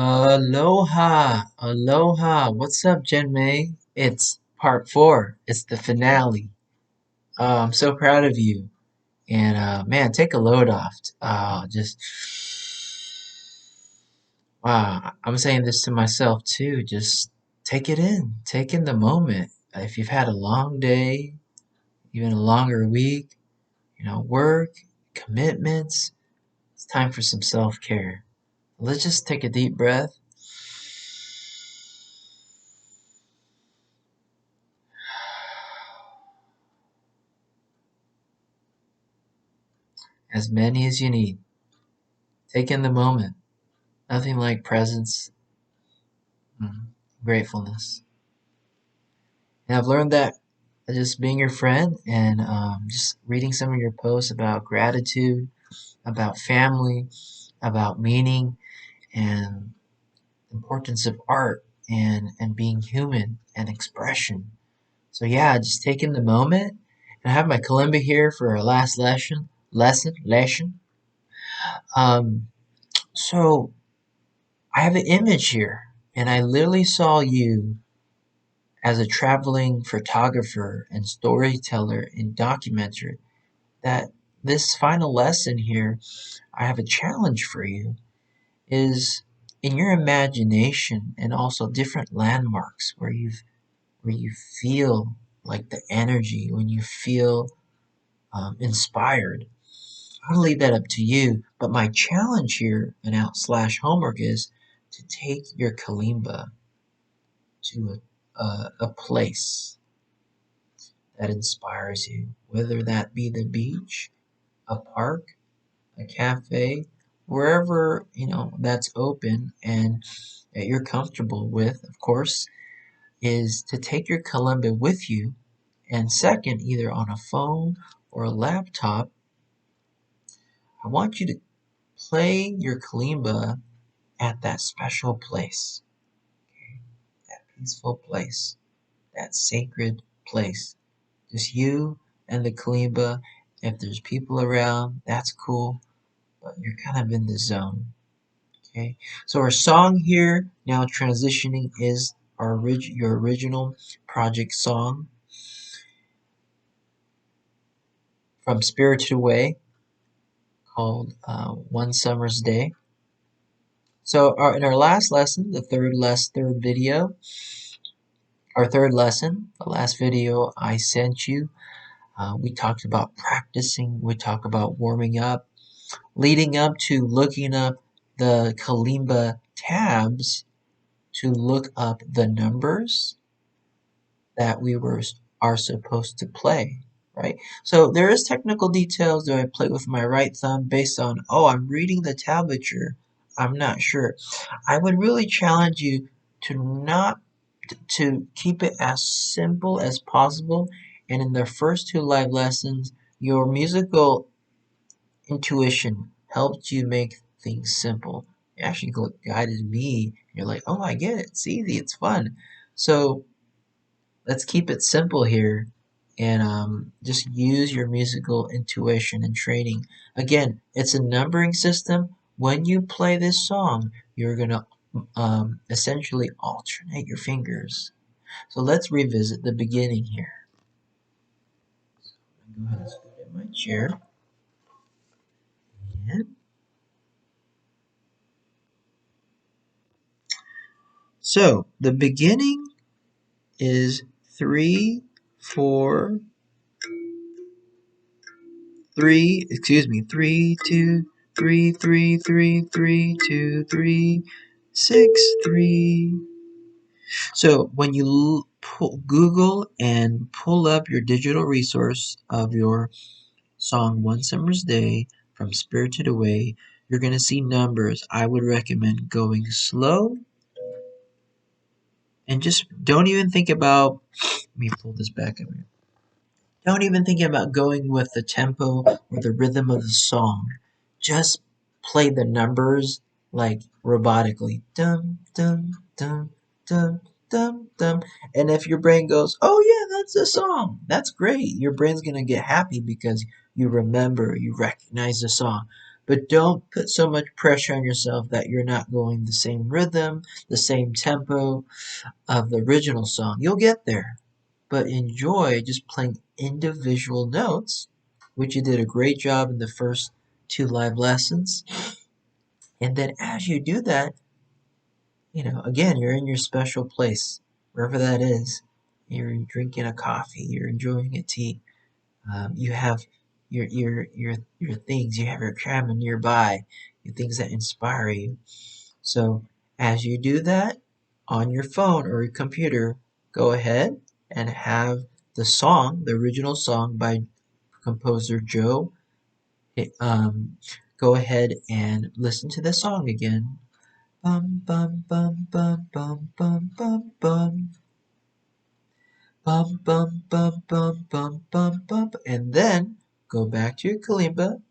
Aloha, aloha. What's up, Jen May? It's part four. It's the finale. I'm so proud of you. And man, take a load off. Just wow. I'm saying this to myself too. Just take it in. Take in the moment. If you've had a long day, even a longer week, work, commitments, it's time for some self-care. Let's just take a deep breath. As many as you need. Take in the moment. Nothing like presence, gratefulness. And I've learned that just being your friend and just reading some of your posts about gratitude, about family, about meaning, and the importance of art and being human and expression. So yeah, just taking the moment. And I have my kalimba here for our last lesson. Um, so I have an image here, and I literally saw you as a traveling photographer and storyteller and documenter, that this final lesson here, I have a challenge for you, is in your imagination and also different landmarks where you feel like the energy, when you feel inspired. I'll leave that up to you, but my challenge here and out slash homework is to take your kalimba to a place that inspires you, whether that be the beach, a park, a cafe, wherever that's open and that you're comfortable with, of course, is to take your kalimba with you. And second, either on a phone or a laptop, I want you to play your kalimba at that special place, okay? That peaceful place, that sacred place. Just you and the kalimba. If there's people around, that's cool, but you're kind of in the zone. Okay, so our song here now transitioning is your original project song from Spirited Away called One Summer's Day. So in our last lesson, the third video, our third lesson, the last video I sent you, we talked about practicing, we talked about warming up, leading up to looking up the kalimba tabs to look up the numbers that are supposed to play, right? So there is technical details. Do I play with my right thumb based on, oh, I'm reading the tablature? I'm not sure. I would really challenge you to not to keep it as simple as possible. And in the first two live lessons, your musical intuition helped you make things simple. It actually guided me. You're like, oh, I get it. It's easy. It's fun. So let's keep it simple here and just use your musical intuition and training. Again, it's a numbering system. When you play this song, you're going to essentially alternate your fingers. So let's revisit the beginning here. Go ahead and scoot in my chair. And so the beginning is 3, 4, 3, 2, 3, 3, 3, 2, 3, 6, 3. So when you Google and pull up your digital resource of your song One Summer's Day from Spirited Away, you're going to see numbers. I would recommend going slow and just don't even think about, let me pull this back up here. Don't even think about going with the tempo or the rhythm of the song. Just play the numbers like robotically. Dum, dum, dum, dum, dum, dum. And if your brain goes, oh yeah, that's a song, that's great. Your brain's going to get happy because you remember, you recognize the song. but don't put so much pressure on yourself that you're not going the same rhythm, the same tempo of the original song. You'll get there, but enjoy just playing individual notes, which you did a great job in the first two live lessons. And then as you do that, again, you're in your special place, wherever that is. You're drinking a coffee, you're enjoying a tea. You have your things, you have your camera nearby, your things that inspire you. So as you do that on your phone or your computer, go ahead and have the song, the original song by composer Joe. It, Go ahead and listen to the song again. Bum bum bum bum bum bum bum bum. Bum bum bum bum bum bum bum. And then go back to your kalimba,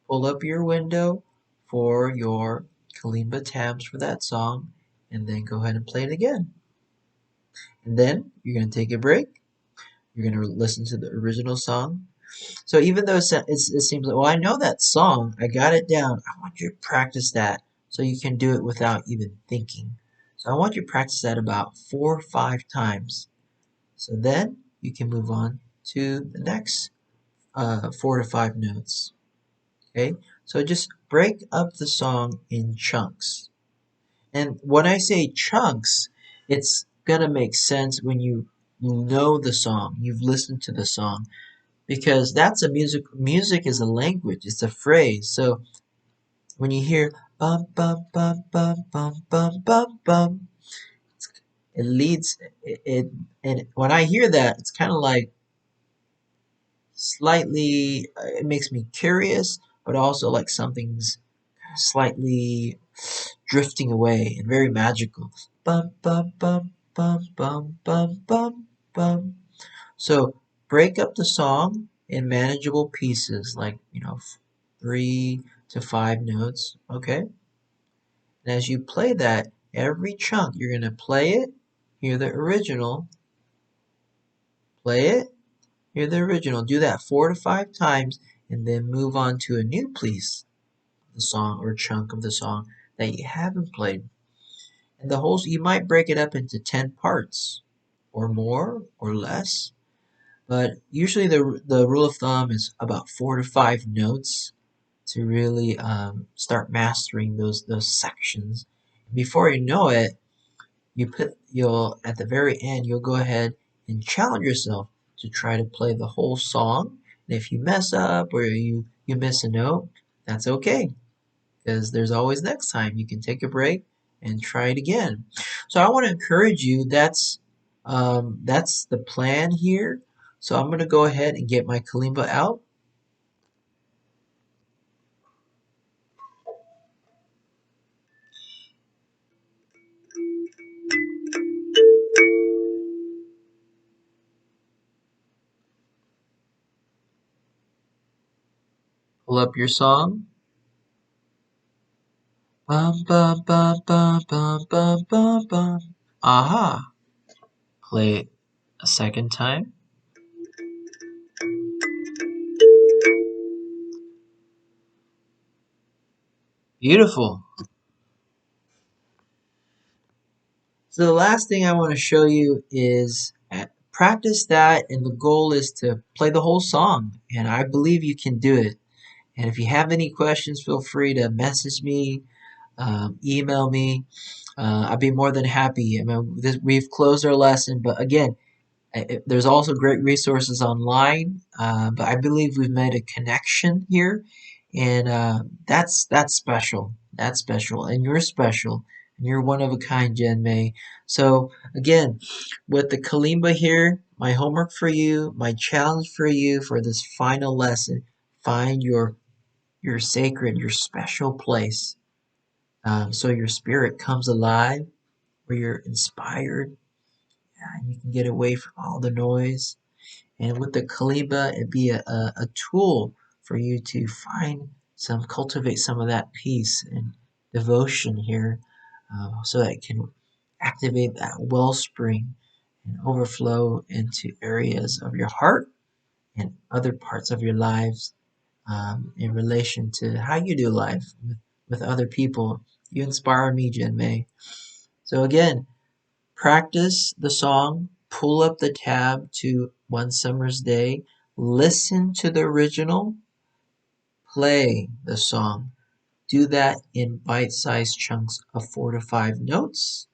pull up your window for your kalimba tabs for that song, and then go ahead and play it again. And then you're going to take a break. You're going to listen to the original song. So even though it seems like, well, I know that song, I got it down. I want you to practice that so you can do it without even thinking. So I want you to practice that about 4 or 5 times. So then you can move on to the next 4 to 5 notes. Okay, so just break up the song in chunks. And when I say chunks, it's gonna make sense when you know the song, you've listened to the song, because that's a music is a language, it's a phrase. So when you hear bum bum bum bum bum bum bum bum, it leads it, and when I hear that, it's kind of like slightly, it makes me curious, but also like something's slightly drifting away and very magical. Bum bum bum bum bum bum bum bum. So break up the song in manageable pieces, like 3 to 5 notes. Okay, and as you play that, every chunk you're gonna play it, hear the original, play it, hear the original. Do that 4 to 5 times, and then move on to a new piece, the song or chunk of the song that you haven't played. And the whole, you might break it up into 10 parts or more or less, but usually the rule of thumb is about 4 to 5 notes to really start mastering those sections. Before you know it, you'll at the very end you'll go ahead and challenge yourself to try to play the whole song. And if you mess up or you miss a note, that's okay, because there's always next time. You can take a break and try it again. So I want to encourage you. That's the plan here. So I'm going to go ahead and get my kalimba out. Pull up your song. Bum bum bum bum bum bum bum bum. Aha. Play it a second time. Beautiful. So the last thing I want to show you is practice that, and the goal is to play the whole song. And I believe you can do it. And if you have any questions, feel free to message me, email me. I'd be more than happy. I mean, we've closed our lesson, but again, there's also great resources online. But I believe we've made a connection here, and that's special. That's special, and you're special, and you're one of a kind, Jen May. So again, with the kalimba here, my homework for you, my challenge for you for this final lesson: find your sacred, your special place, so your spirit comes alive, where you're inspired, and you can get away from all the noise. And with the kalimba, it'd be a tool for you to cultivate some of that peace and devotion here, so that it can activate that wellspring and overflow into areas of your heart and other parts of your lives in relation to how you do life with other people. You inspire me, Jen May. So again, practice the song, pull up the tab to One Summer's Day, listen to the original, play the song. Do that in bite-sized chunks of 4 to 5 notes.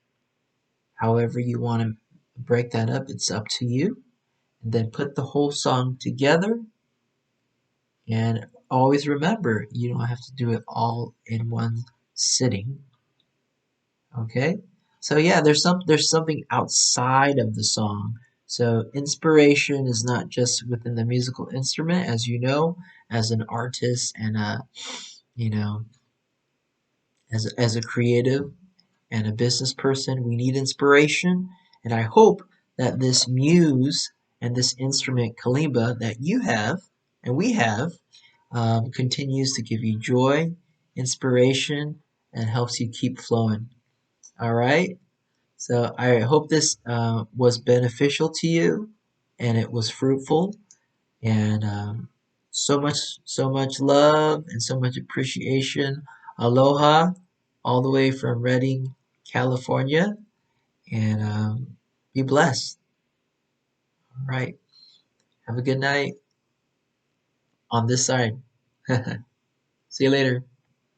However you want to break that up, it's up to you. And then put the whole song together. And always remember, you don't have to do it all in one sitting. Okay? So yeah, there's something outside of the song. So inspiration is not just within the musical instrument, as you know, as an artist and you know, as a creative and a business person, we need inspiration. And I hope that this muse and this instrument kalimba that you have and we have continues to give you joy, inspiration, and helps you keep flowing. All right. So I hope this was beneficial to you and it was fruitful. And so much love and so much appreciation. Aloha, all the way from Redding, California. And be blessed. All right. Have a good night on this side. See you later.